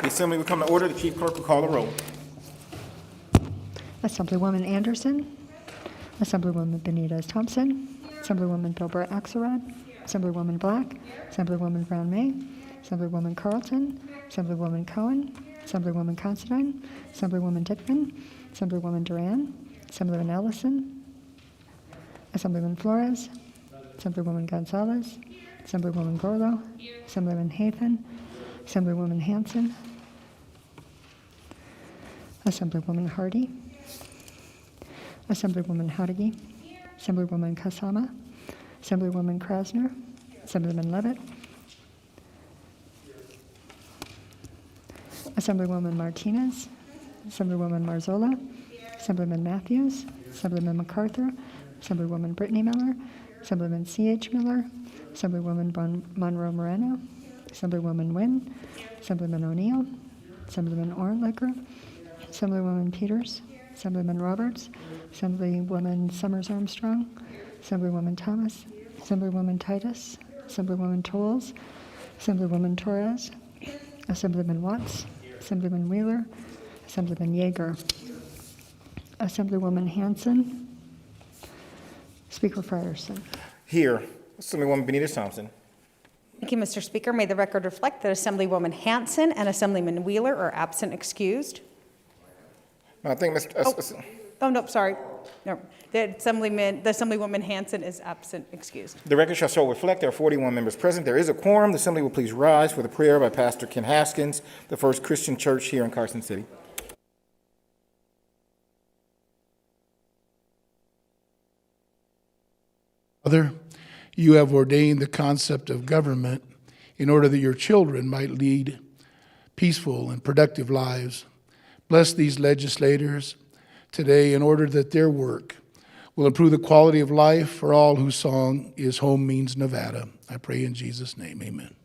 The assembly will come to order. The chief clerk will call the roll. Assemblywoman Anderson. Assemblywoman Benitez Thompson. Assemblywoman Bilber Axelrod. Assemblywoman Black. Assemblywoman Brown May. Assemblywoman Carlton. Assemblywoman Cohen. Assemblywoman Considine. Assemblywoman Dickman. Assemblywoman Duran. Assemblyman Ellison. Assemblyman Flores. Assemblywoman Gonzalez. Assemblywoman Gorlo. Assemblyman Hafen. Assemblywoman Hanson. Assemblywoman Hardy. Assemblywoman Howdigi. Assemblywoman Kasama. Assemblywoman Krasner. Assemblyman Levitt. Assemblywoman Martinez. Assemblywoman Marzola. Assemblyman Matthews. Assemblyman MacArthur. Assemblywoman Brittany Miller. Assemblyman C.H. Miller. Assemblywoman Monroe Moreno. Assemblywoman Wynn. Assemblyman O'Neill. Assemblyman Orlicker. Assemblywoman Peters. Assemblyman Roberts. Assemblywoman Summers Armstrong. Assemblywoman Thomas. Assemblywoman Titus. Assemblywoman Tolles. Assemblywoman Torres. Assemblyman Watts. Assemblyman Wheeler. Assemblyman Yeager. Assemblywoman Hanson. Speaker Frierson. Here, Assemblywoman Benitez Thompson. Thank you, Mr. Speaker. May the record reflect that Assemblywoman Hanson and Assemblyman Wheeler are absent excused. I think No, sorry. No, the Assemblywoman Hanson is absent excused. the record shall so reflect there are 41 members present. There is a quorum. The assembly will please rise for the prayer by Pastor Ken Haskins, the First Christian Church here in Carson City. Father, you have ordained the concept of government in order that your children might lead peaceful and productive lives. Bless these legislators today in order that their work will improve the quality of life for all whose song is Home Means Nevada. I pray in Jesus' name, amen.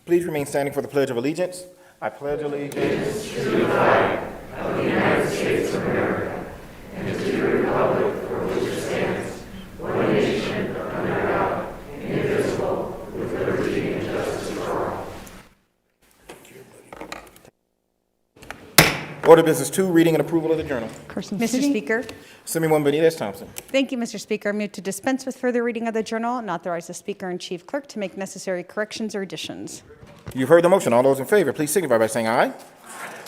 Please remain standing for the Pledge of Allegiance. I pledge allegiance to the flag of the United States of America and to the republic for which it stands, one nation, under God, indivisible, with liberty and justice for all. Order Business 2, reading and approval of the journal. Carson Mr. City. Speaker. Assemblywoman Benitez Thompson. Thank you, Mr. Speaker. I move to dispense with further reading of the journal and authorize the Speaker and Chief Clerk to make necessary corrections or additions. You've heard the motion. All those in favor, please signify by saying aye.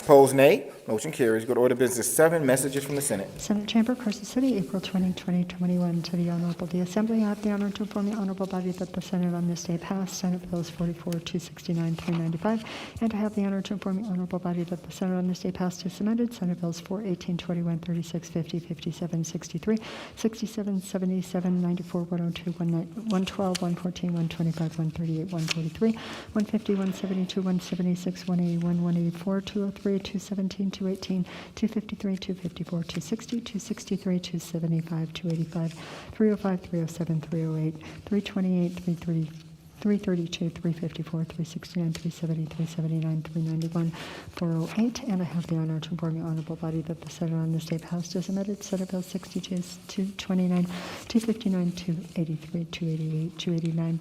Opposed, nay. Motion carries. Go to Order Business 7, messages from the Senate. Senate Chamber, Carson City, April 20, 2021. To the Honorable the Assembly, I have the honor to inform the Honorable Body that the Senate on this day passed Senate Bills 44, 269, 395, and I have the honor to inform the Honorable Body that the Senate on this day passed as amended Senate Bills 4, 18, 21, 36, 50, 57, 63, 67, 77, 94, 102, 112, 114, 125, 138, 143, 150, 172, 176, 181, 184, 203, 217, 218, 253, 254, 260, 263, 275, 285, 305, 307, 308, 328, 330, 332, 354, 369, 370, 379, 391, 408, and I have the honor to inform the Honorable Body that the Senate on this day passed as amended Senate Bill 62, 229, 259, 283, 288, 289,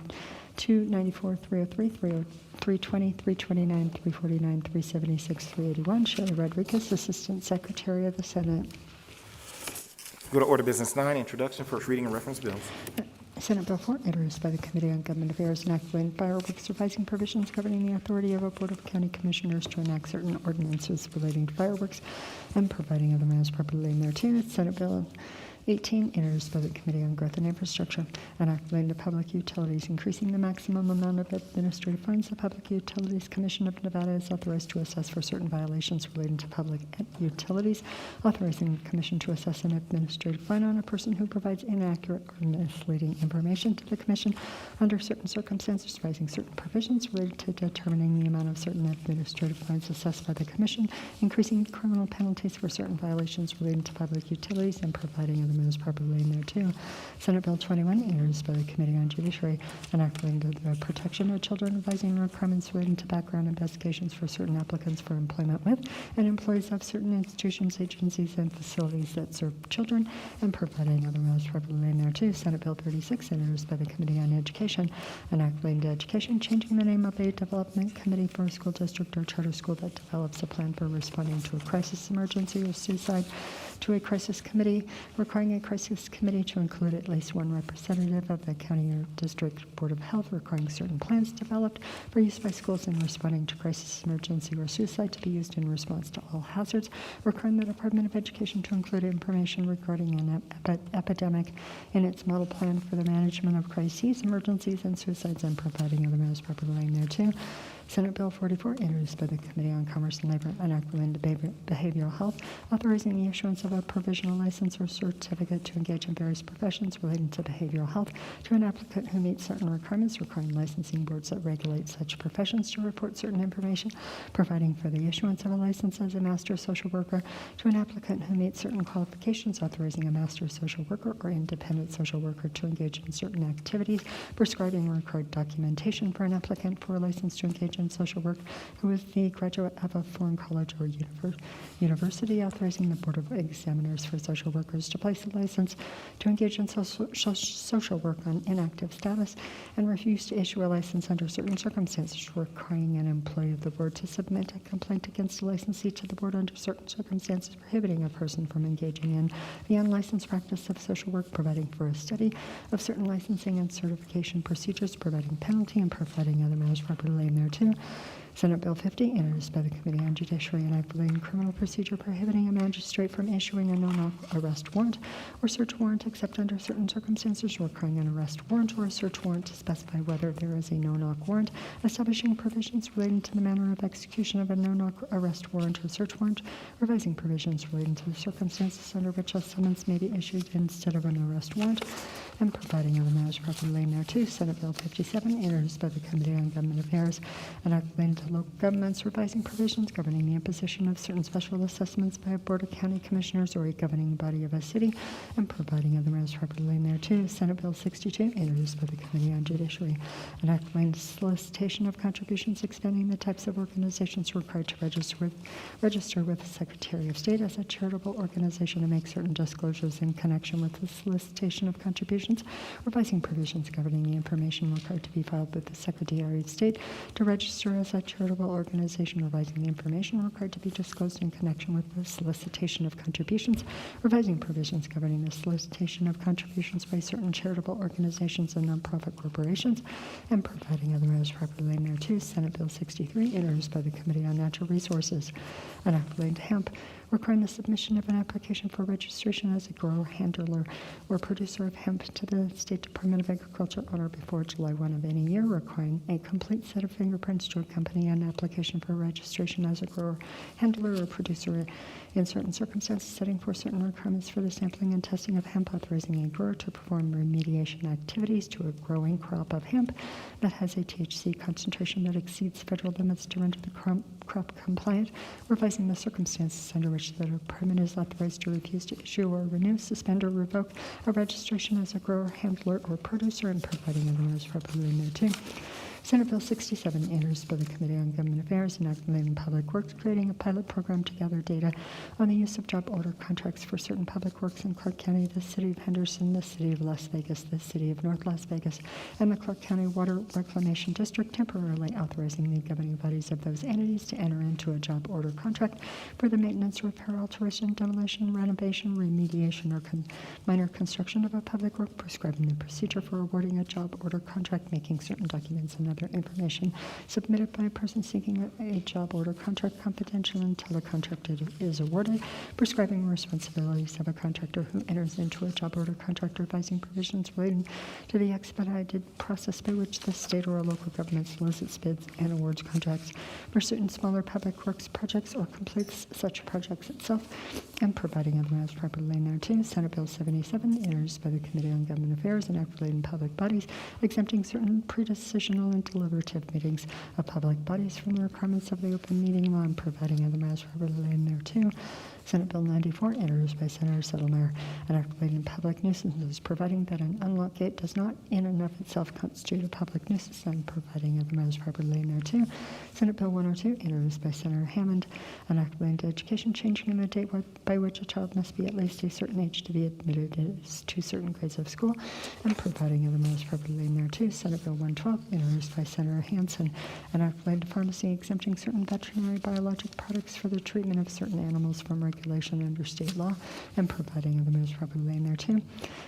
294, 303, 320, 329, 349, 376, 381. Shelley Rodriguez, Assistant Secretary of the Senate. Go to Order Business 9, introduction, first reading, and reference bills. Senate Bill 4, introduced by the Committee on Government Affairs, enacting fireworks, revising provisions governing the authority of a Board of County Commissioners to enact certain ordinances relating to fireworks and providing other matters properly thereto. Senate Bill 18, introduced by the Committee on Growth and Infrastructure, an act relating to public utilities, increasing the maximum amount of administrative fines the Public Utilities Commission of Nevada is authorized to assess for certain violations relating to public utilities, authorizing the Commission to assess an administrative fine on a person who provides inaccurate or misleading information to the Commission under certain circumstances, raising certain provisions related to determining the amount of certain administrative fines assessed by the Commission, increasing criminal penalties for certain violations relating to public utilities, and providing other other matters properly laid thereto. Senate Bill 21, introduced by the Committee on Judiciary, an act relating to the protection of children, revising requirements relating to background investigations for certain applicants for employment with and employees of certain institutions, agencies, and facilities that serve children, and providing other matters properly laid thereto. Senate Bill 36, introduced by the Committee on Education, an act relating to education, changing the name of a development committee for a school district or charter school that develops a plan for responding to a crisis, emergency, or suicide, to a crisis committee, requiring a crisis committee to include at least one representative of the county or district board of health, requiring certain plans developed for use by schools in responding to crisis, emergency, or suicide to be used in response to all hazards, requiring the Department of Education to include information regarding an epidemic in its model plan for the management of crises, emergencies, and suicides, and providing other matters properly laid thereto. Senate Bill 44, introduced by the Committee on Commerce and Labor, an act relating to behavioral health, authorizing the issuance of a provisional license or certificate to engage in various professions relating to behavioral health to an applicant who meets certain requirements, requiring licensing boards that regulate such professions to report certain information, providing for the issuance of a license as a master social worker to an applicant who meets certain qualifications, authorizing a master social worker or independent social worker to engage in certain activities, prescribing required documentation for an applicant for a license to engage in social work who is the graduate of a foreign college or university, authorizing the Board of Examiners for Social Workers to place a license to engage in social work on inactive status, and refuse to issue a license under certain circumstances, requiring an employee of the board to submit a complaint against a licensee to the board under certain circumstances, prohibiting a person from engaging in the unlicensed practice of social work, providing for a study of certain licensing and certification procedures, providing penalty, and providing other matters properly laid thereto. Senate Bill 50, introduced by the Committee on Judiciary, an act relating to criminal procedure prohibiting a magistrate from issuing a no-knock arrest warrant or search warrant except under certain circumstances, requiring an arrest warrant or a search warrant to specify whether there is a no-knock warrant, establishing provisions relating to the manner of execution of a no-knock arrest warrant or search warrant, revising provisions relating to the circumstances under which a summons may be issued instead of an arrest warrant, and providing other matters properly laid thereto. Senate Bill 57, introduced by the Committee on Government Affairs, an act relating to local governments, revising provisions governing the imposition of certain special assessments by a board of county commissioners or a governing body of a city, and providing other matters properly laid thereto. Senate Bill 62, introduced by the Committee on Judiciary, an act relating to solicitation of contributions, expanding the types of organizations required to register with the Secretary of State as a charitable organization and make certain disclosures in connection with the solicitation of contributions, revising provisions governing the information required to be filed with the Secretary of State to register as a charitable organization, revising the information required to be disclosed in connection with the solicitation of contributions, revising provisions governing the solicitation of contributions by certain charitable organizations and nonprofit corporations, and providing other matters properly laid thereto. Senate Bill 63, introduced by the Committee on Natural Resources, an act relating to hemp, requiring the submission of an application for registration as a grower, handler, or producer of hemp to the State Department of Agriculture on or before July 1 of any year, requiring a complete set of fingerprints to accompany an application for registration as a grower, handler, or producer in certain circumstances, setting forth certain requirements for the sampling and testing of hemp, authorizing a grower to perform remediation activities to a growing crop of hemp that has a THC concentration that exceeds federal limits to render the crop compliant, revising the circumstances under which the department is authorized to refuse to issue or renew, suspend, or revoke a registration as a grower, handler, or producer, and providing other matters properly thereto. Senate Bill 67, introduced by the Committee on Government Affairs and Act relating to Public Works, creating a pilot program to gather data on the use of job order contracts for certain public works in Clark County, the City of Henderson, the City of Las Vegas, the City of North Las Vegas, and the Clark County Water Reclamation District, temporarily authorizing the governing bodies of those entities to enter into a job order contract for the maintenance, repair, alteration, demolition, renovation, remediation, or minor construction of a public work, prescribing the procedure for awarding a job order contract, making certain documents and other information submitted by a person seeking a job order contract confidential until the contract is awarded, prescribing responsibilities of a contractor who enters into a job order contract, revising provisions relating to the expedited process by which the state or a local government solicits bids and awards contracts for certain smaller public works projects or completes such projects itself, and providing other matters properly laid thereto. Senate Bill 77, introduced by the Committee on Government Affairs and Act relating to public bodies, exempting certain pre-decisional and deliberative meetings of public bodies from the requirements of the open meeting law, and providing other matters properly laid thereto. Senate Bill 94, introduced by Senator Settlemeyer, an act relating to public nuisances, providing that an unlocked gate does not in and of itself constitute a public nuisance and providing other matters properly in there too. Senate Bill 102, introduced by Senator Hammond, an act relating to education, changing the date by which a child must be at least a certain age to be admitted to certain grades of school and providing other matters properly in there too. Senate Bill 112, introduced by Senator Hansen, an act relating to pharmacy exempting certain veterinary biologic products for the treatment of certain animals from regulation under state law and providing other matters properly in there too.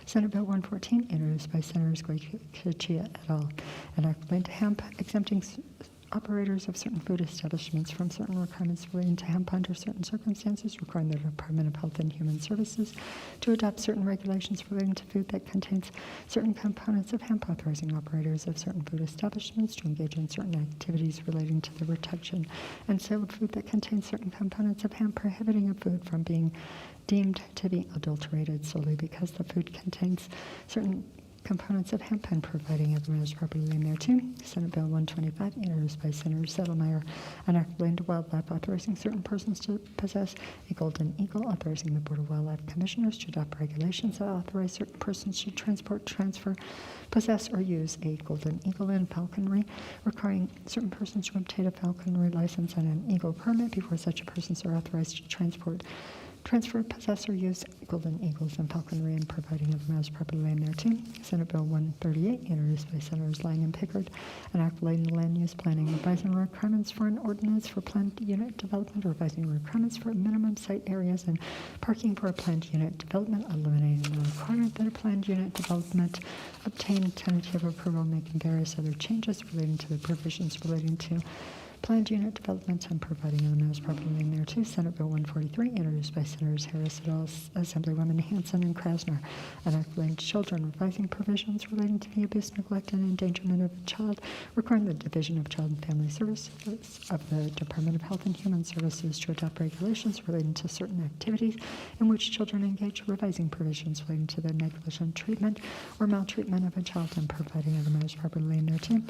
Senate Bill 114, introduced by Senators Goicoechea et al., an act relating to hemp exempting operators of certain food establishments from certain requirements relating to hemp under certain circumstances, requiring the Department of Health and Human Services to adopt certain regulations relating to food that contains certain components of hemp, authorizing operators of certain food establishments to engage in certain activities relating to the protection and sale of food that contains certain components of hemp, prohibiting a food from being deemed to be adulterated solely because the food contains certain components of hemp and providing other matters properly in there too. Senate Bill 125, introduced by Senator Settlemeyer, an act relating to wildlife, authorizing certain persons to possess a golden eagle, authorizing the Board of Wildlife Commissioners to adopt regulations that authorize certain persons to transport, transfer, possess, or use a golden eagle in falconry, requiring certain persons to obtain a falconry license and an eagle permit before such persons are authorized to transfer, possess, or use golden eagles and falconry and providing other matters properly in there too. Senate Bill 138, introduced by Senators Lang and Pickard, an act relating to land use planning, revising requirements for an ordinance for planned unit development, revising requirements for minimum site areas and parking for a planned unit development, eliminating the requirement that a planned unit development obtain tentative approval, making various other changes relating to the provisions relating to planned unit developments and providing other matters properly in there too. Senate Bill 143, introduced by Senators Harris et al., Assemblywomen Hansen and Krasner, an act relating to children, revising provisions relating to the abuse, neglect, and endangerment of a child, requiring the Division of Child and Family Services of the Department of Health and Human Services to adopt regulations relating to certain activities in which children engage, revising provisions relating to the negligent treatment or maltreatment of a child and providing other matters properly in there too.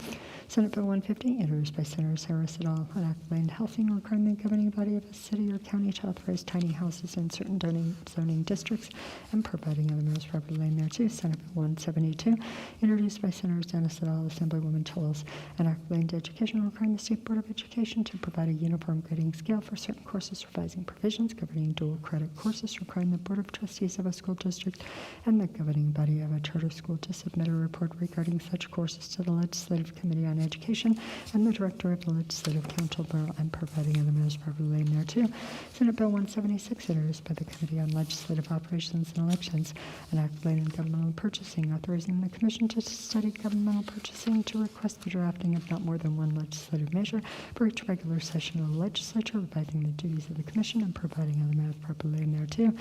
Senate Bill 150, introduced by Senators Harris et al., an act relating to housing, requiring the governing body of a city or county to authorize tiny houses in certain zoning districts and providing other matters properly in there too. Senate Bill 172, introduced by Senators Dennis et al., Assemblywoman Tolles, an act relating to education, requiring the State Board of Education to provide a uniform grading scale for certain courses, revising provisions governing dual credit courses, requiring the Board of Trustees of a school district and the governing body of a charter school to submit a report regarding such courses to the Legislative Committee on Education and the Director of the Legislative Council and providing other matters properly in there too. Senate Bill 176, introduced by the Committee on Legislative Operations and Elections, an act relating to governmental purchasing, authorizing the Commission to study governmental purchasing to request the drafting of not more than one legislative measure for each regular session of the Legislature, revising the duties of the Commission and providing other matters properly in there too.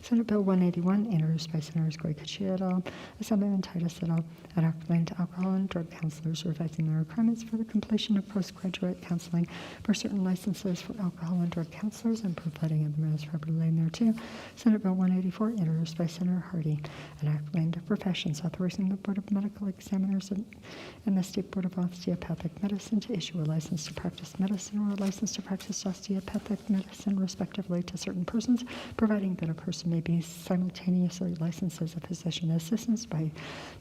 Senate Bill 181, introduced by Senators Goicoechea et al., Assemblyman Titus et al., an act relating to alcohol and drug counselors, revising the requirements for the completion of postgraduate counseling for certain licenses for alcohol and drug counselors and providing other matters properly in there too. Senate Bill 184, introduced by Senator Hardy, an act relating to professions, authorizing the Board of Medical Examiners and the State Board of Osteopathic Medicine to issue a license to practice medicine or a license to practice osteopathic medicine, respectively, to certain persons, providing that a person may be simultaneously licensed as a physician assistant by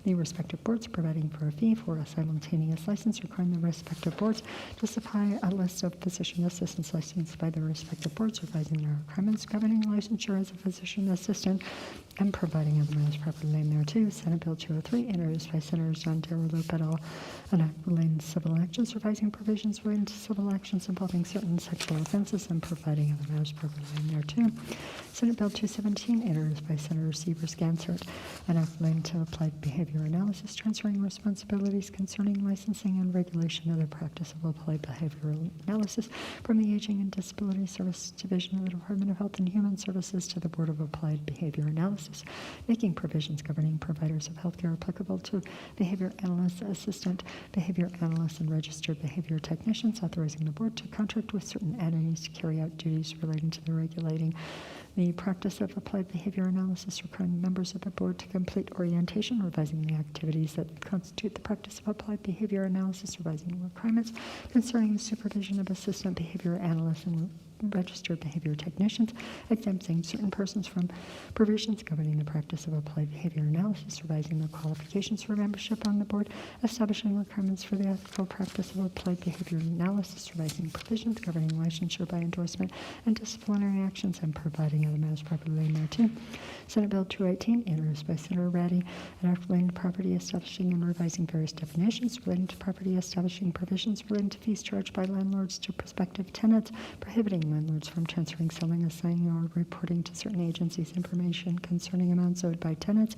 the respective boards, providing for a fee for a simultaneous license, requiring the respective boards to supply a list of physician assistants licensed by the respective boards, revising the requirements governing licensure as a physician assistant, and providing other matters properly in there too. Senate Bill 203, introduced by Senators John Darrell-Lope et al., an act relating to civil actions, revising provisions relating to civil actions involving certain sexual offenses, and providing other matters properly in there too. Senate Bill 217, introduced by Senator Severs Gansert, an act relating to applied behavior analysis, transferring responsibilities concerning licensing and regulation of the practice of applied behavioral analysis from the Aging and Disability Service Division of the Department of Health and Human Services to the Board of Applied Behavior Analysis, making provisions governing providers of healthcare applicable to behavior analysts, assistant behavior analysts, and registered behavior technicians, authorizing the board to contract with certain entities to carry out duties relating to the regulating The practice of applied behavior analysis requiring members of the board to complete orientation, revising the activities that constitute the practice of applied behavior analysis, revising requirements concerning the supervision of assistant behavior analysts and registered behavior technicians, exempting certain persons from provisions governing the practice of applied behavior analysis, revising the qualifications for membership on the board, establishing requirements for the ethical practice of applied behavior analysis, revising provisions governing licensure by endorsement and disciplinary actions, and providing other matters properly thereto. Senate Bill 218, introduced by Senator Ratty, an act relating to property, establishing and revising various definitions relating to property, establishing provisions relating to fees charged by landlords to prospective tenants, prohibiting landlords from transferring, selling, assigning, or reporting to certain agencies information concerning amounts owed by tenants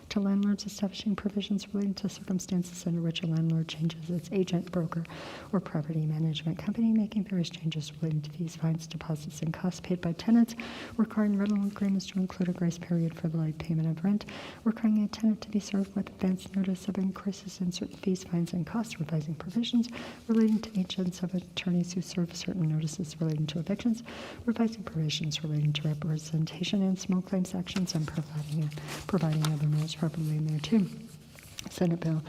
to landlords, establishing provisions relating to circumstances under which a landlord changes its agent, broker, or property management company, making various changes relating to fees, fines, deposits, and costs paid by tenants, requiring rental agreements to include a grace period for the late payment of rent, requiring a tenant to be served with advance notice of increases in certain fees, fines, and costs, revising provisions relating to agents of attorneys who serve certain notices relating to evictions, revising provisions relating to representation in small claims actions, and providing other matters properly thereto. Senate Bill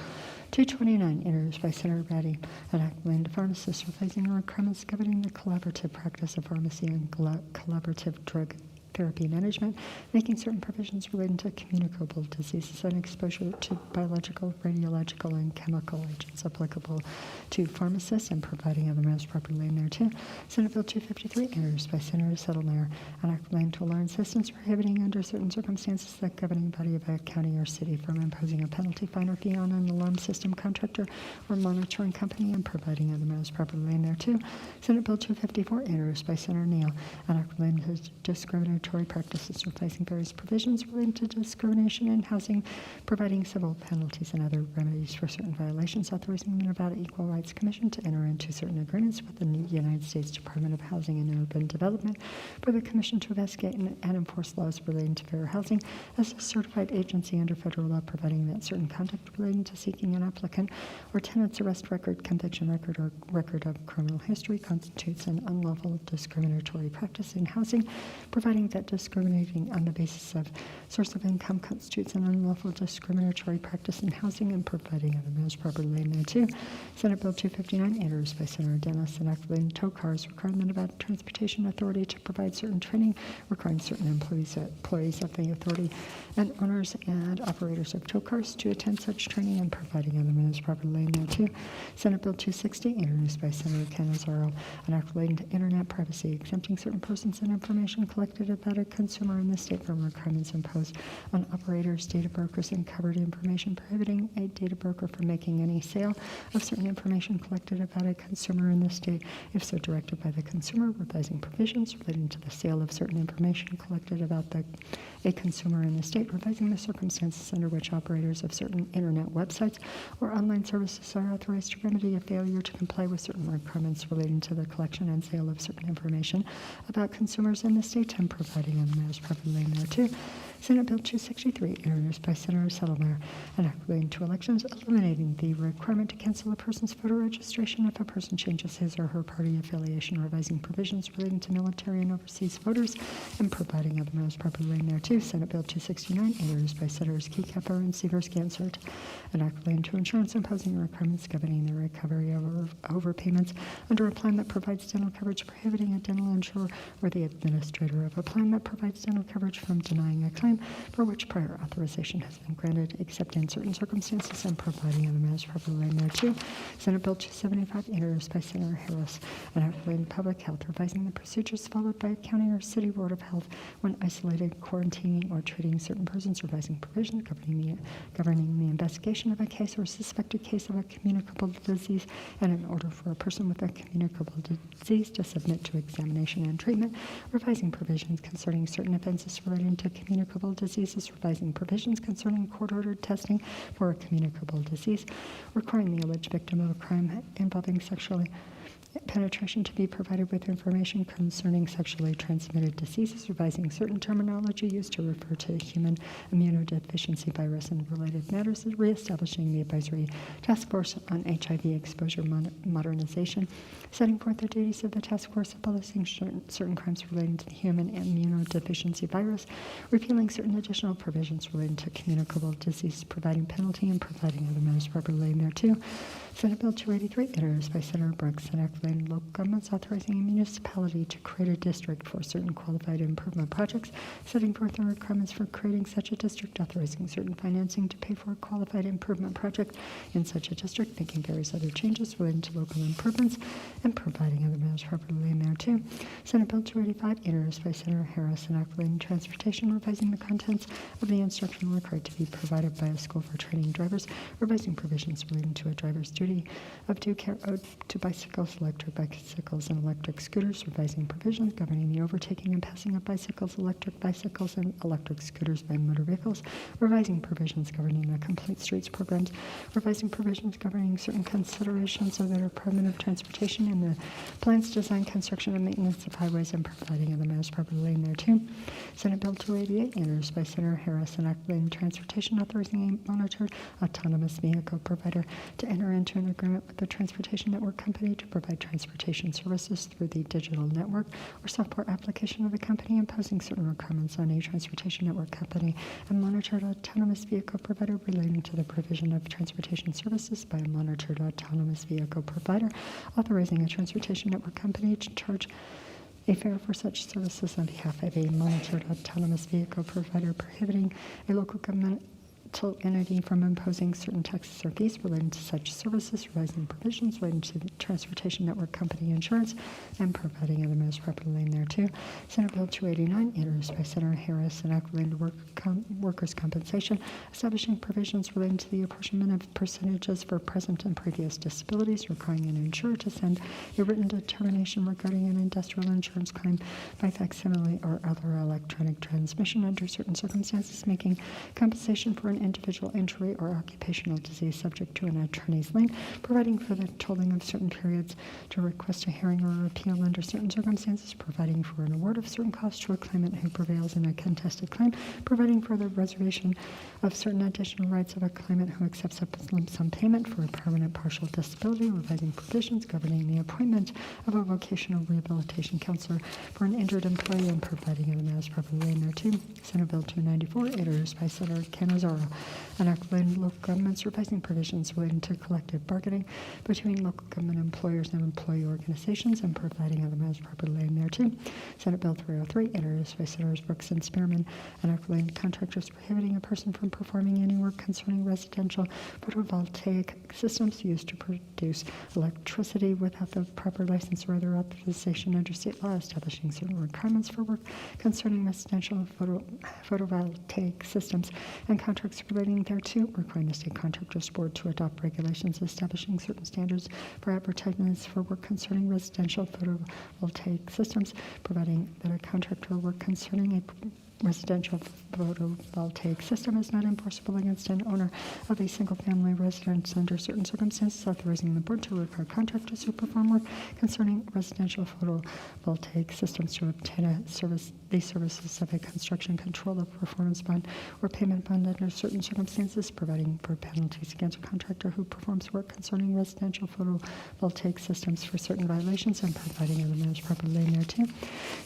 229, introduced by Senator Ratty, an act relating to pharmacists, revising the requirements governing the collaborative practice of pharmacy and collaborative drug therapy management, making certain provisions relating to communicable diseases and exposure to biological, radiological, and chemical agents applicable to pharmacists, and providing other matters properly in there too. Senate Bill 253, introduced by Senator Settlemyer, an act relating to alarm systems, prohibiting under certain circumstances the governing body of a county or city from imposing a penalty, fine, or fee on an alarm system contractor or monitoring company, and providing other matters properly in there too. Senate Bill 254, introduced by Senator Neal, an act relating to discriminatory practices, revising various provisions relating to discrimination in housing, providing civil penalties and other remedies for certain violations, authorizing the Nevada Equal Rights Commission to enter into certain agreements with the new United States Department of Housing and Urban Development for the Commission to investigate and enforce laws relating to fair housing as a certified agency under federal law, providing that certain conduct relating to seeking an applicant or tenant's arrest record, conviction record, or record of criminal history constitutes an unlawful discriminatory practice in housing, providing that discriminating on the basis of source of income constitutes an unlawful discriminatory practice in housing, and providing other matters properly in there too. Senate Bill 259, introduced by Senator Dennis, an act relating to tow cars, requiring the Nevada Transportation Authority to provide certain training, requiring certain employees of the authority and owners and operators of tow cars to attend such training, and providing other matters properly in there too. Senate Bill 260, introduced by Senator Canizaro, an act relating to internet privacy, exempting certain persons and information collected about a consumer in the state from requirements imposed on operators, data brokers, and covered information, prohibiting a data broker from making any sale of certain information collected about a consumer in the state, if so directed by the consumer, revising provisions relating to the sale of certain information collected about a consumer in the state, revising the circumstances under which operators of certain internet websites or online services are authorized to remedy a failure to comply with certain requirements relating to the collection and sale of certain information about consumers in the state, and providing on the matters properly in there too. Senate Bill 263, introduced by Senator Settlemyer, an act relating to elections, eliminating the requirement to cancel a person's voter registration if a person changes his or her party affiliation, revising provisions relating to military and overseas voters, and providing other matters properly in there too. Senate Bill 269, introduced by Senators Keycapper and Seegers-Gansert, an act relating to insurance, imposing requirements governing the recovery of overpayments under a plan that provides dental coverage, prohibiting a dental insurer or the administrator of a plan that provides dental coverage from denying a claim for which prior authorization has been granted, except in certain circumstances, and providing other matters properly in there too. Senate Bill 275, introduced by Senator Harris, an act relating to public health, revising the procedures followed by a county or city board of health when isolated, quarantining, or treating certain persons, revising provisions governing the investigation of a case or suspected case of a communicable disease, and in order for a person with a communicable disease to submit to examination and treatment, revising provisions concerning certain offenses relating to communicable diseases, revising provisions concerning court-ordered testing for a communicable disease, requiring the alleged victim of a crime involving sexually penetration to be provided with information concerning sexually transmitted diseases, revising certain terminology used to refer to human immunodeficiency virus and related matters, and reestablishing the advisory task force on HIV exposure modernization, setting forth the duties of the task force, abolishing certain crimes relating to the human immunodeficiency virus, repealing certain additional provisions relating to communicable disease, providing penalty, and providing other matters properly thereto. Senate Bill 283, introduced by Senator Brooks, enacting local governments authorizing a municipality to create a district for certain qualified improvement projects, setting forth the requirements for creating such a district, authorizing certain financing to pay for a qualified improvement project in such a district, making various other changes relating to local improvements, and providing other matters properly thereto. Senate Bill 285, introduced by Senator Harris, enacting transportation, revising the contents of the instruction required to be provided by a school for training drivers, revising provisions relating to a driver's duty of due care owed to bicycles, electric bicycles, and electric scooters, revising provisions governing the overtaking and passing of bicycles, and electric scooters by motor vehicles, revising provisions governing the Complete Streets programs, revising provisions governing certain considerations of the Department of Transportation and the plans, design, construction, and maintenance of highways, and providing other matters properly thereto. Senate Bill 288, introduced by Senator Harris, enacting transportation, authorizing a monitored autonomous vehicle provider to enter into an agreement with the Transportation Network Company to provide transportation services through the digital network or software application of the company, imposing certain requirements on a Transportation Network Company and monitored autonomous vehicle provider relating to the provision of transportation services by a monitored autonomous vehicle provider, authorizing a Transportation Network Company to charge a fare for such services on behalf of a monitored autonomous vehicle provider, prohibiting a local government entity from imposing certain taxes or fees relating to such services, revising provisions relating to the Transportation Network Company insurance, and providing other matters properly thereto. Senate Bill 289, introduced by Senator Harris, enacting workers' compensation, establishing provisions relating to the apportionment of percentages for present and previous disabilities, requiring an insurer to send a written determination regarding an industrial insurance claim by facsimile or other electronic transmission under certain circumstances, making compensation for an individual injury or occupational disease subject to an attorney's lien, providing for the tolling of certain periods to request a hearing or appeal under certain circumstances, providing for an award of certain costs to a claimant who prevails in a contested claim, providing for the reservation of certain additional rights of a claimant who accepts a lump sum payment for a permanent partial disability, revising provisions governing the appointment of a vocational rehabilitation counselor for an injured employee, and providing other matters properly thereto. Senate Bill 294, introduced by Senator Canizaro, enacting local governments, revising provisions relating to collective bargaining between local government employers and employee organizations, and providing other matters properly thereto. Senate Bill 303, introduced by Senators Brooks and Spearman, enacting contractors prohibiting a person from performing any work concerning residential photovoltaic systems used to produce electricity without the proper license or other authorization under state law, establishing certain requirements for work concerning residential photovoltaic systems and contracts relating thereto, requiring the State Contractors Board to adopt regulations establishing certain standards for advertisements for work concerning residential photovoltaic systems, providing that a contractor work concerning a residential photovoltaic system is not enforceable against an owner of a single-family residence under certain circumstances, authorizing the board to require contractors who perform work concerning residential photovoltaic systems to obtain the services of a construction control of performance bond or payment bond under certain circumstances, providing for penalties against a contractor who performs work concerning residential photovoltaic systems for certain violations, and providing other matters properly thereto.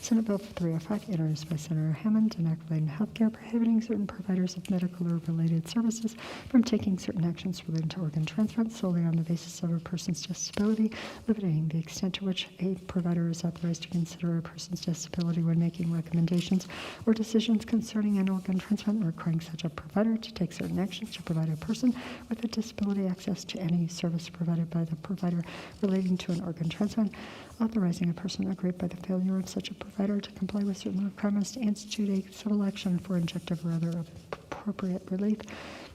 Senate Bill 305, introduced by Senator Hammond, enacting healthcare, prohibiting certain providers of medical or related services from taking certain actions related to organ transplant solely on the basis of a person's disability, limiting the extent to which a provider is authorized to consider a person's disability when making recommendations or decisions concerning an organ transplant, requiring such a provider to take certain actions to provide a person with a disability access to any service provided by the provider relating to an organ transplant, authorizing a person aggrieved by the failure of such a provider to comply with certain requirements to institute a civil action for injunctive or other appropriate relief,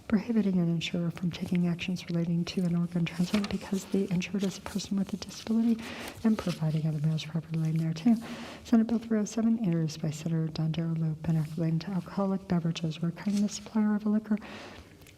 prohibiting an insurer from taking actions relating to an organ transplant because the insured is a person with a disability, and providing other matters properly thereto. Senate Bill 307, introduced by Senator Don Darrow Loop, enacting to alcoholic beverages, requiring the supplier of a liquor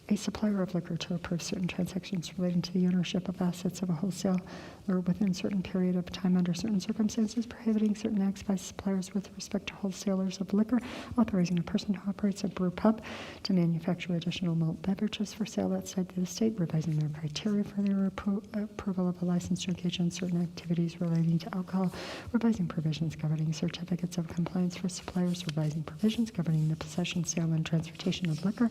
a supplier of liquor to approve certain transactions relating to the ownership of assets of a wholesaler within certain period of time under certain circumstances, prohibiting certain acts by suppliers with respect to wholesalers of liquor, authorizing a person who operates a brew pub to manufacture additional malt beverages for sale outside the state, revising their criteria for their approval of a license to engage in certain activities relating to alcohol, revising provisions governing certificates of compliance for suppliers, revising provisions governing the possession, sale, and transportation of liquor,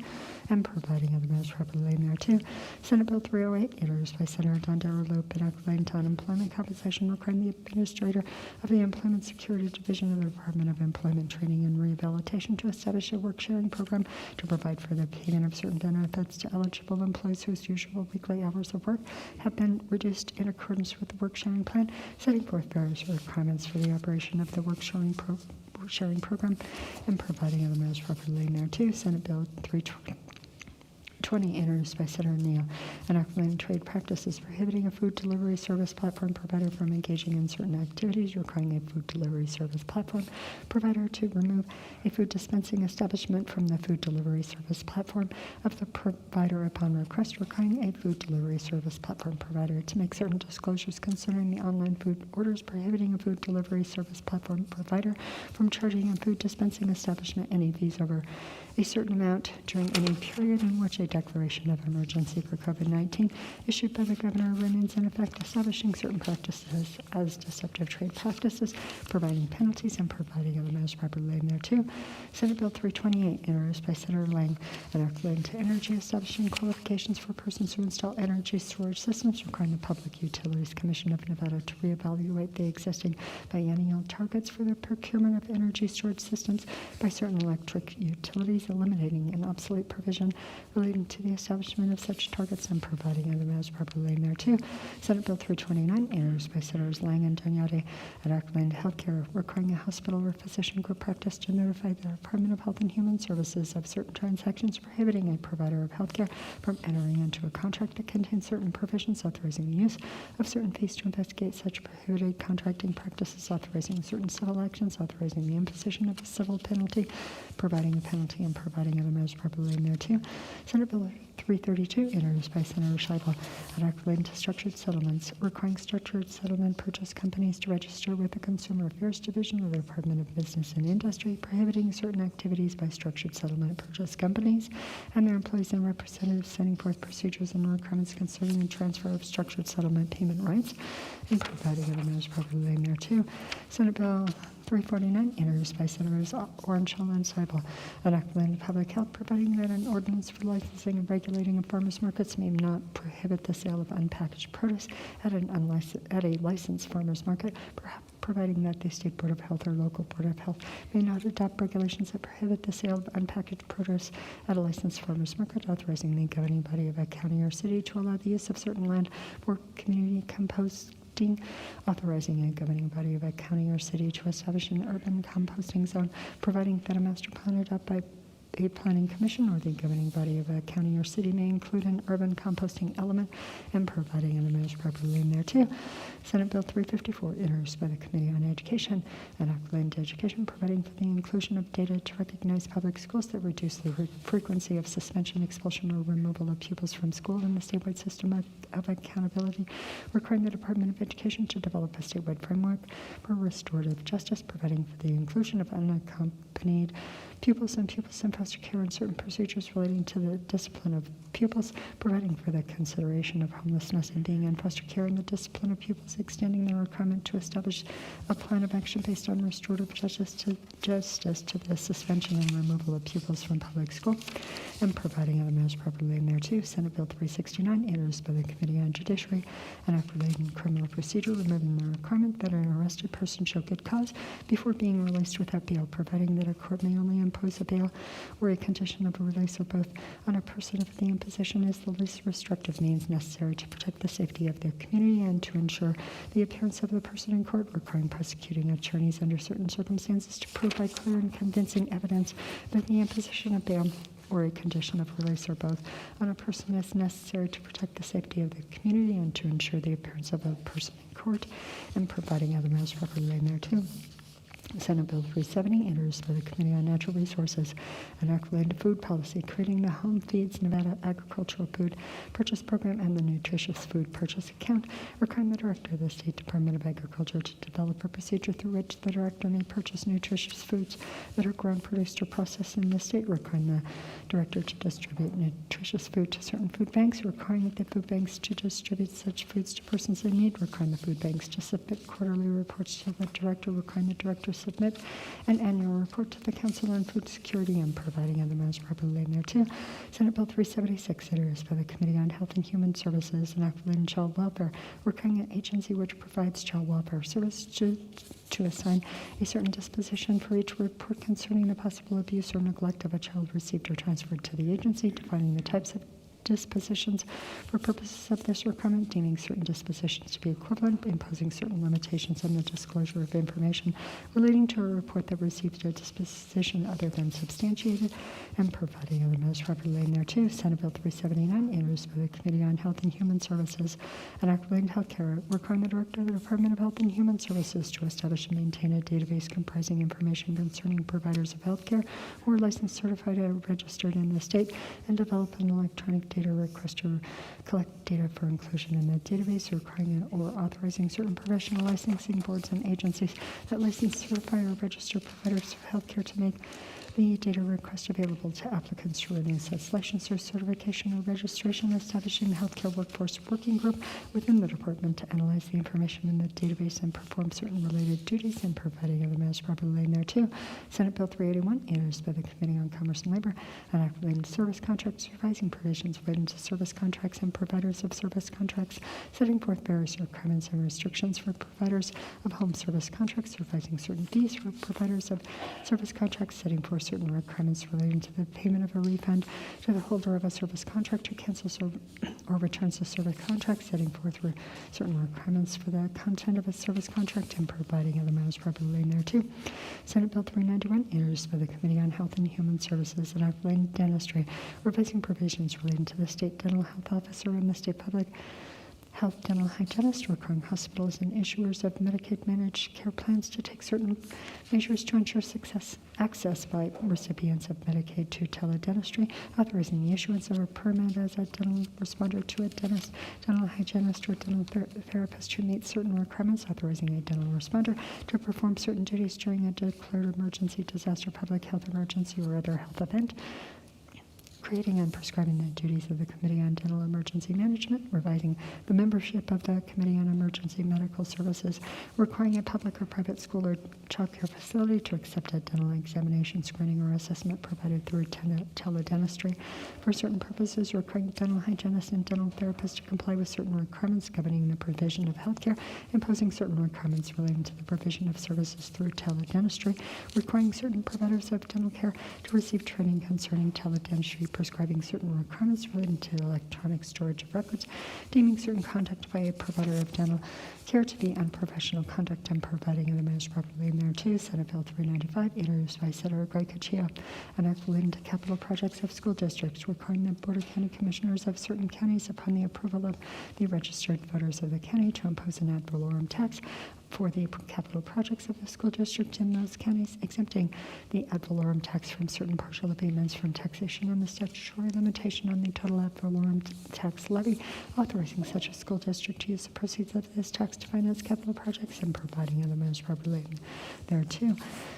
and providing other matters properly laid thereto. Senate Bill 308, introduced by Senator Don Darrow Lope, enacting to unemployment compensation, requiring the administrator of the Employment Security Division of the Department of Employment Training and Rehabilitation to establish a work-sharing program to provide for the payment of certain benefits to eligible employees whose usual weekly hours of work have been reduced in accordance with the work-sharing plan, setting forth various requirements for the operation of the work-sharing program, and providing other matters properly laid thereto. Senate Bill 320, introduced by Senator Neal, enacting trade practices prohibiting a food delivery service platform provider from engaging in certain activities, requiring a food delivery service platform provider to remove a food dispensing establishment from the food delivery service platform of the provider upon request, requiring a food delivery service platform provider to make certain disclosures concerning the online food orders, prohibiting a food delivery service platform provider from charging a food dispensing establishment any fees over a certain amount during any period in which a declaration of emergency for COVID-19 issued by the governor remains in effect, establishing certain practices as deceptive trade practices, providing penalties, and providing other matters properly laid thereto. Senate Bill 328, introduced by Senator Lang, enacting to energy, establishing qualifications for persons who install energy storage systems, requiring the Public Utilities Commission of Nevada to reevaluate the existing biennial targets for the procurement of energy storage systems by certain electric utilities, eliminating an obsolete provision relating to the establishment of such targets and providing other matters properly laid thereto. Senate Bill 329, introduced by Senators Lang and Donyade, enacting to healthcare, requiring a hospital or physician group practice to notify the Department of Health and Human Services of certain transactions, prohibiting a provider of healthcare from entering into a contract that contains certain provisions authorizing the use of certain fees to investigate such prohibited contracting practices, authorizing certain civil actions, authorizing the imposition of a civil penalty, providing a penalty, and providing other matters properly laid thereto. Senate Bill 332, introduced by Senator Scheibel, enacting to structured settlements, requiring structured settlement purchase companies to register with the Consumer Affairs Division of the Department of Business and Industry, prohibiting certain activities by structured settlement purchase companies and their employees and representatives, setting forth procedures and requirements concerning the transfer of structured settlement payment rights, and providing other matters properly laid thereto. Senate Bill 349, introduced by Senators Orangel and Seibel, enacting public health, providing that an ordinance for licensing and regulating of farmers markets may not prohibit the sale of unpackaged produce at a licensed farmers market, providing that the State Board of Health or local Board of Health may not adopt regulations that prohibit the sale of unpackaged produce at a licensed farmers market, authorizing the governing body of a county or city to allow the use of certain land for community composting, authorizing a governing body of a county or city to establish an urban composting zone, providing that a master plan adopted by a planning commission or the governing body of a county or city may include an urban composting element, and providing other matters properly in there too. Senate Bill 354, introduced by the Committee on Education, enacting to education, providing for the inclusion of data to recognize public schools that reduce the frequency of suspension, expulsion, or removal of pupils from school in the statewide system of accountability, requiring the Department of Education to develop a statewide framework for restorative justice, providing for the inclusion of unaccompanied pupils and pupils in foster care and certain procedures relating to the discipline of pupils, providing for the consideration of homelessness and being in foster care and the discipline of pupils, extending the requirement to establish a plan of action based on restorative justice to the suspension and removal of pupils from public school, and providing other matters properly in there too. Senate Bill 369, introduced by the Committee on Judiciary, and relating criminal procedure, removing the requirement that an arrested person show good cause before being released without bail, providing that a court may only impose a bail or a condition of a release or both on a person if the imposition is the least restrictive means necessary to protect the safety of their community and to ensure the appearance of the person in court, requiring prosecuting attorneys under certain circumstances to prove by clear and convincing evidence that the imposition of bail or a condition of release or both on a person is necessary to protect the safety of the community and to ensure the appearance of a person in court, and providing other matters properly in there too. Senate Bill 370, introduced by the Committee on Natural Resources, an act related to food policy, creating the Home Feeds Nevada Agricultural Food Purchase Program and the Nutritious Food Purchase Account, requiring the Director of the State Department of Agriculture to develop a procedure through which the Director may purchase nutritious foods that are grown, produced, or processed in the state, requiring the Director to distribute nutritious food to certain food banks, requiring the food banks to distribute such foods to persons in need, requiring the food banks to submit quarterly reports to the Director, requiring the Director to submit an annual report to the Council on Food Security, and providing other matters properly laid thereto. Senate Bill 376, introduced by the Committee on Health and Human Services, an act relating to child welfare, requiring an agency which provides child welfare service to assign a certain disposition for each report concerning the possible abuse or neglect of a child received or transferred to the agency, defining the types of dispositions for purposes of this requirement, deeming certain dispositions to be equivalent, imposing certain limitations on the disclosure of information relating to a report that received a disposition other than substantiated, and providing other matters properly laid thereto. Senate Bill 379, introduced by the Committee on Health and Human Services, an act relating to health care, requiring the Director of the Department of Health and Human Services to establish and maintain a database comprising information concerning providers of health care who are licensed, certified, or registered in the state, and develop an electronic data request to collect data for inclusion in the database, requiring or authorizing certain professional licensing boards and agencies that license, certify, or register providers of healthcare to make the data request available to applicants to renew such license or certification or registration, establishing the Healthcare Workforce Working Group within the department to analyze the information in the database and perform certain related duties, and providing other matters properly laid thereto. Senate Bill 381, introduced by the Committee on Commerce and Labor, an act relating to service contracts, revising provisions relating to service contracts and providers of service contracts, setting forth various requirements and restrictions for providers of home service contracts, revising certain fees for providers of service contracts, setting forth certain requirements relating to the payment of a refund to the holder of a service contract who cancels or returns a service contract, setting forth certain requirements for the content of a service contract, and providing other matters properly laid thereto. Senate Bill 391, introduced by the Committee on Health and Human Services, an act relating to dentistry, revising provisions relating to the state dental health officer and the state public health dental hygienist, requiring hospitals and issuers of Medicaid managed care plans to take certain measures to ensure access by recipients of Medicaid to teledentistry, authorizing the issuance of a permit as a dental responder to a dentist, dental hygienist, or dental therapist to meet certain requirements, authorizing a dental responder to perform certain duties during a declared emergency, disaster, public health emergency, or other health event, creating and prescribing the duties of the Committee on Dental Emergency Management, revising the membership of the Committee on Emergency Medical Services, requiring a public or private school or child care facility to accept a dental examination, screening, or assessment provided through teledentistry for certain purposes, requiring dental hygienists and dental therapists to comply with certain requirements governing the provision of health care, imposing certain requirements relating to the provision of services through teledentistry, requiring certain providers of dental care to receive training concerning teledentistry, prescribing certain requirements relating to electronic storage of records, deeming certain conduct by a provider of dental care to be unprofessional conduct, and providing other matters properly in there too. Senate Bill 395, introduced by Senator Greg Cuccio, an act relating to capital projects of school districts, requiring the Board of County Commissioners of certain counties, upon the approval of the registered voters of the county, to impose an ad valorem tax for the capital projects of the school district in those counties, exempting the ad valorem tax from certain partial abatements from taxation on the statutory limitation on the total ad valorem tax levy, authorizing such a school district to use the proceeds of this tax to finance capital projects, and providing other matters properly there too.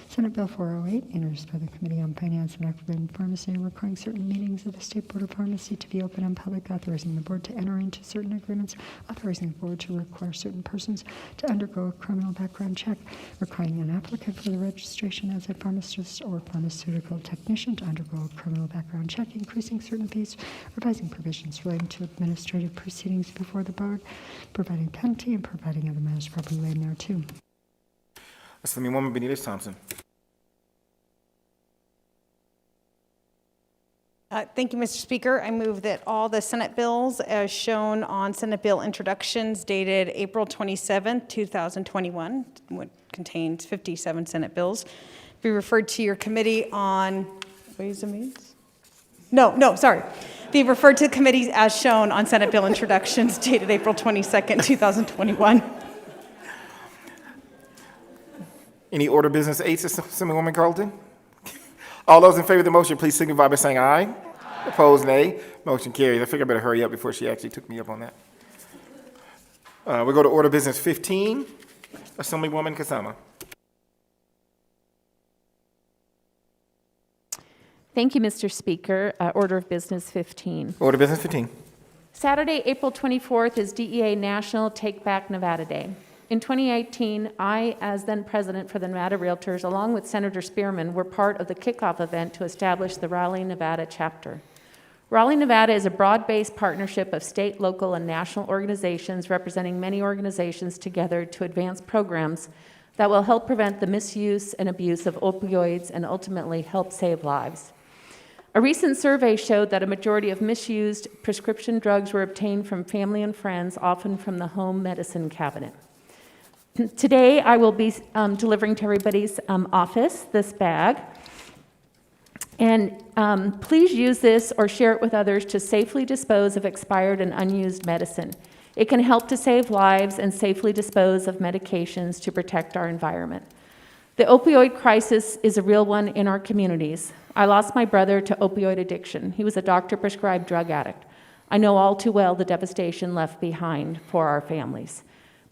Senate Bill 408, introduced by the Committee on Finance and Act relating to Pharmacy, requiring certain meetings of the State Board of Pharmacy to be open and public, authorizing the board to enter into certain agreements, authorizing the board to require certain persons to undergo a criminal background check, requiring an applicant for the registration as a pharmacist or pharmaceutical technician to undergo a criminal background check, increasing certain fees, revising provisions relating to administrative proceedings before the board, providing penalty, and providing other matters properly laid there too. Assemblywoman Benitez Thompson. Thank you, Mr. Speaker. I move that all the Senate bills as shown on Senate bill introductions dated April 27, 2021, which contains 57 Senate bills, be referred to your Committee on Ways and Means? Sorry. Be referred to committees as shown on Senate bill introductions dated April 22, 2021. Any order of business 8, Assemblywoman Carlton? All those in favor of the motion, please signify by saying aye. Opposed, nay. Motion carries. I figure I better hurry up before she actually took me up on that. We'll go to order of business 15, Assemblywoman Kasama. Thank you, Mr. Speaker. Order of Business 15. Order of business 15. Saturday, April 24th is DEA National Take Back Nevada Day. In 2018, I, as then president for the Nevada Realtors, along with Senator Spearman, were part of the kickoff event to establish the Raleigh, Nevada chapter. Raleigh, Nevada is a broad-based partnership of state, local, and national organizations representing many organizations together to advance programs that will help prevent the misuse and abuse of opioids and ultimately help save lives. A recent survey showed that a majority of misused prescription drugs were obtained from family and friends, often from the home medicine cabinet. Today, I will be delivering to everybody's office this bag. And please use this or share it with others to safely dispose of expired and unused medicine. It can help to save lives and safely dispose of medications to protect our environment. The opioid crisis is a real one in our communities. I lost my brother to opioid addiction. He was a doctor-prescribed drug addict. I know all too well the devastation left behind for our families.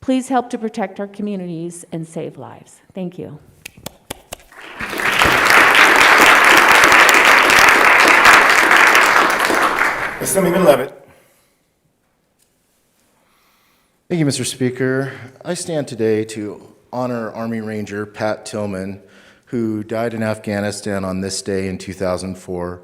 Please help to protect our communities and save lives. Thank you. Assemblyman Levitt. Thank you, Mr. Speaker. I stand today to honor Army Ranger Pat Tillman, who died in Afghanistan on this day in 2004.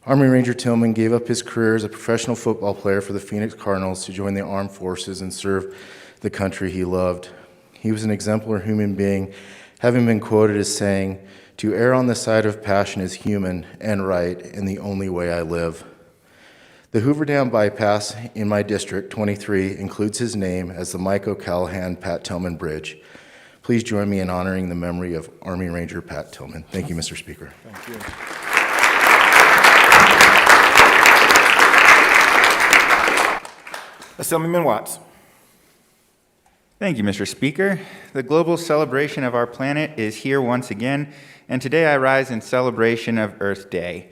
Army Ranger Tillman gave up his career as a professional football player for the Phoenix Cardinals to join the armed forces and serve the country he loved. He was an exemplary human being, having been quoted as saying, "To err on the side of passion is human and right, and the only way I live." The Hoover Dam bypass in my district, 23, includes his name as the Mike O'Callahan Pat Tillman Bridge. Please join me in honoring the memory of Army Ranger Pat Tillman. Thank you, Mr. Speaker. Thank you. Assemblyman Watts. Thank you, Mr. Speaker. The global celebration of our planet is here once again, and today I rise in celebration of Earth Day.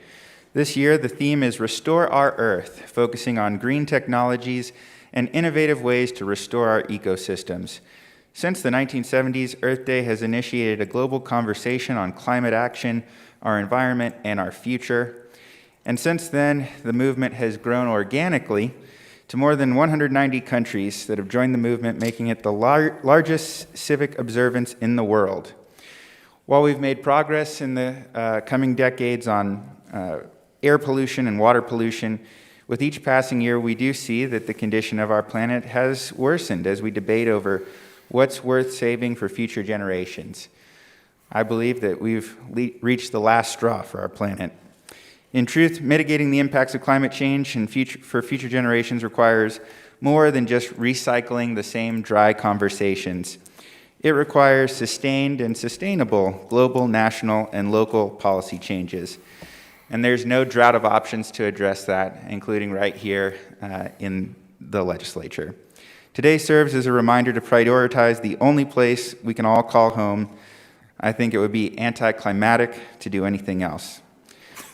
This year, the theme is Restore Our Earth, focusing on green technologies and innovative ways to restore our ecosystems. Since the 1970s, Earth Day has initiated a global conversation on climate action, our environment, and our future. And since then, the movement has grown organically to more than 190 countries that have joined the movement, making it the largest civic observance in the world. While we've made progress in the coming decades on air pollution and water pollution, with each passing year we do see that the condition of our planet has worsened as we debate over what's worth saving for future generations. I believe that we've reached the last straw for our planet. In truth, mitigating the impacts of climate change and for future generations requires more than just recycling the same dry conversations. It requires sustained and sustainable global, national, and local policy changes. And there's no drought of options to address that, including right here in the legislature. Today serves as a reminder to prioritize the only place we can all call home. I think it would be anticlimactic to do anything else.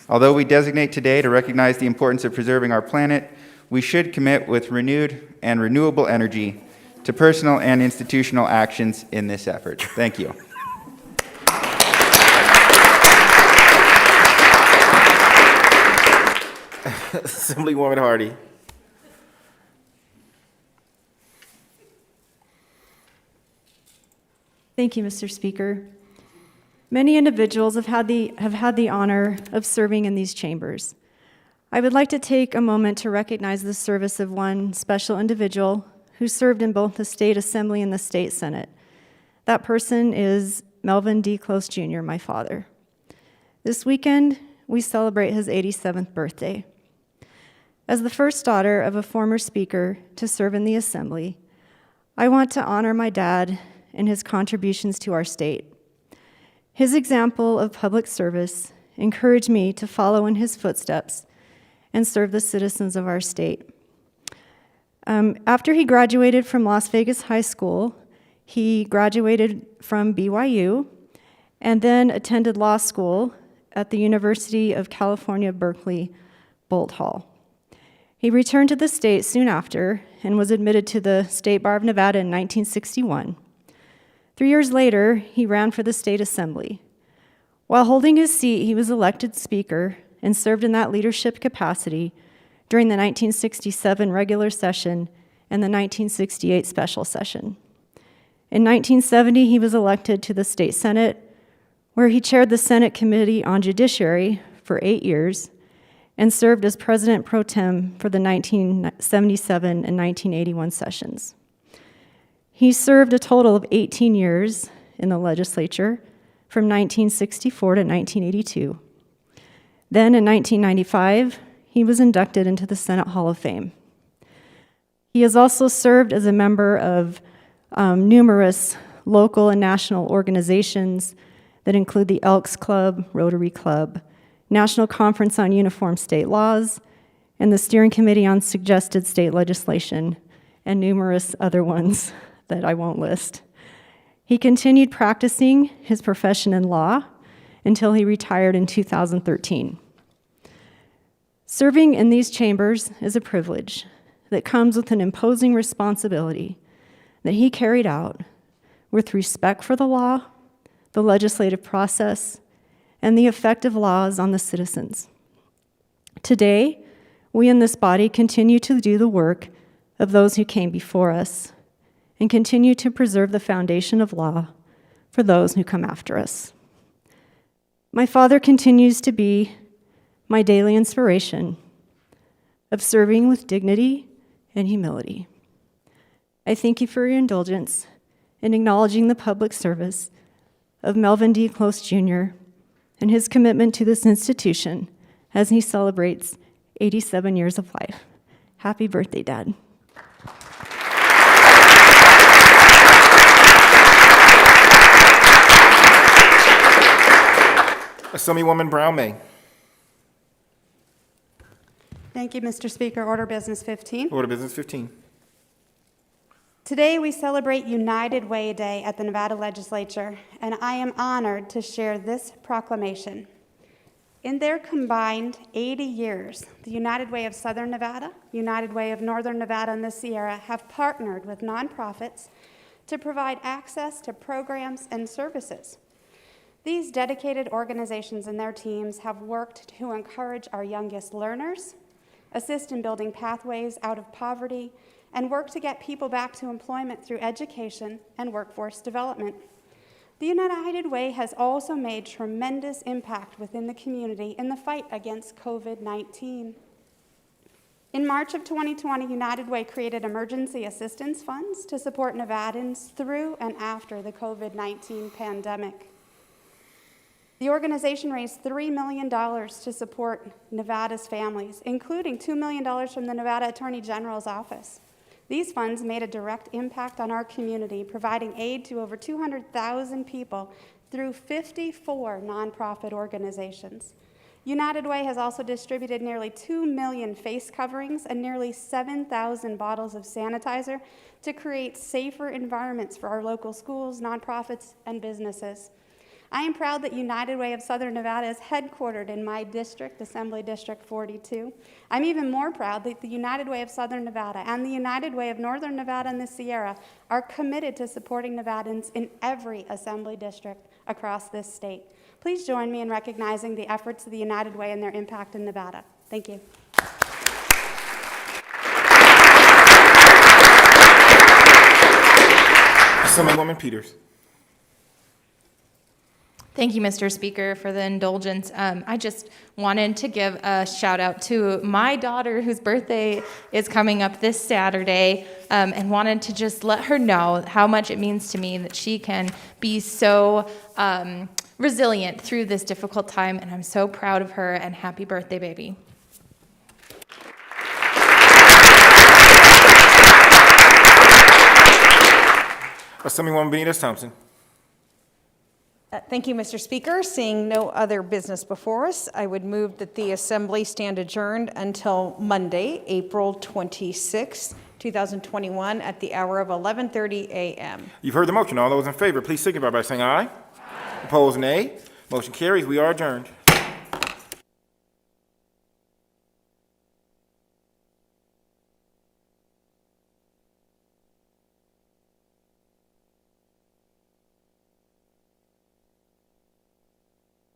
Although we designate today to recognize the importance of preserving our planet, we should commit with renewed and renewable energy to personal and institutional actions in this effort. Thank you. Assemblywoman Hardy. Thank you, Mr. Speaker. Many individuals have had the honor of serving in these chambers. I would like to take a moment to recognize the service of one special individual who served in both the State Assembly and the State Senate. That person is Melvin D. Close Jr., my father. This weekend, we celebrate his 87th birthday. As the first daughter of a former speaker to serve in the Assembly, I want to honor my dad and his contributions to our state. His example of public service encouraged me to follow in his footsteps and serve the citizens of our state. After he graduated from Las Vegas High School, He graduated from BYU and then attended law school at the University of California, Berkeley, Bolt Hall. He returned to the state soon after and was admitted to the State Bar of Nevada in 1961. 3 years later, he ran for the state assembly. While holding his seat, he was elected speaker and served in that leadership capacity during the 1967 regular session and the 1968 special session. In 1970, he was elected to the state senate, where he chaired the Senate Committee on Judiciary for 8 years and served as president pro tem for the 1977 and 1981 sessions. He served a total of 18 years in the legislature from 1964 to 1982. Then in 1995, he was inducted into the Senate Hall of Fame. He has also served as a member of numerous local and national organizations that include the Elks Club, Rotary Club, National Conference on Uniform State Laws, and the Steering Committee on Suggested State Legislation, and numerous other ones that I won't list. He continued practicing his profession in law until he retired in 2013. Serving in these chambers is a privilege that comes with an imposing responsibility that he carried out with respect for the law, the legislative process, and the effect of laws on the citizens. Today, we in this body continue to do the work of those who came before us and continue to preserve the foundation of law for those who come after us. My father continues to be my daily inspiration of serving with dignity and humility. I thank you for your indulgence in acknowledging the public service of Melvin D. Close Jr. and his commitment to this institution as he celebrates 87 years of life. Happy birthday, Dad. Assemblywoman Brown May. Thank you, Mr. Speaker. Order Business 15. Order Business 15. Today we celebrate United Way Day at the Nevada Legislature, and I am honored to share this proclamation. In their combined 80 years, the United Way of Southern Nevada, United Way of Northern Nevada, and the Sierra have partnered with nonprofits to provide access to programs and services. These dedicated organizations and their teams have worked to encourage our youngest learners, assist in building pathways out of poverty, and work to get people back to employment through education and workforce development. The United Way has also made tremendous impact within the community in the fight against COVID-19. In March of 2020, United Way created emergency assistance funds to support Nevadans through and after the COVID-19 pandemic. The organization raised $3 million to support Nevada's families, including $2 million from the Nevada Attorney General's office. These funds made a direct impact on our community, providing aid to over 200,000 people through 54 nonprofit organizations. United Way has also distributed nearly 2 million face coverings and nearly 7,000 bottles of sanitizer to create safer environments for our local schools, nonprofits, and businesses. I am proud that United Way of Southern Nevada is headquartered in my district, Assembly District 42. I'm even more proud that the United Way of Southern Nevada and the United Way of Northern Nevada and the Sierra are committed to supporting Nevadans in every Assembly District across this state. Please join me in recognizing the efforts of the United Way and their impact in Nevada. Thank you. Assemblywoman Peters. Thank you, Mr. Speaker, for the indulgence. I just wanted to give a shout out to my daughter, whose birthday is coming up this Saturday, and wanted to just let her know how much it means to me that she can be so resilient through this difficult time, and I'm so proud of her, and happy birthday, baby. Assemblywoman Benitez Thompson. Thank you, Mr. Speaker. Seeing no other business before us, I would move that the Assembly stand adjourned until Monday, April 26, 2021, at the hour of 11:30 a.m. You've heard the motion. All those in favor, please signify by saying aye. Opposed, nay. Motion carries. We are adjourned.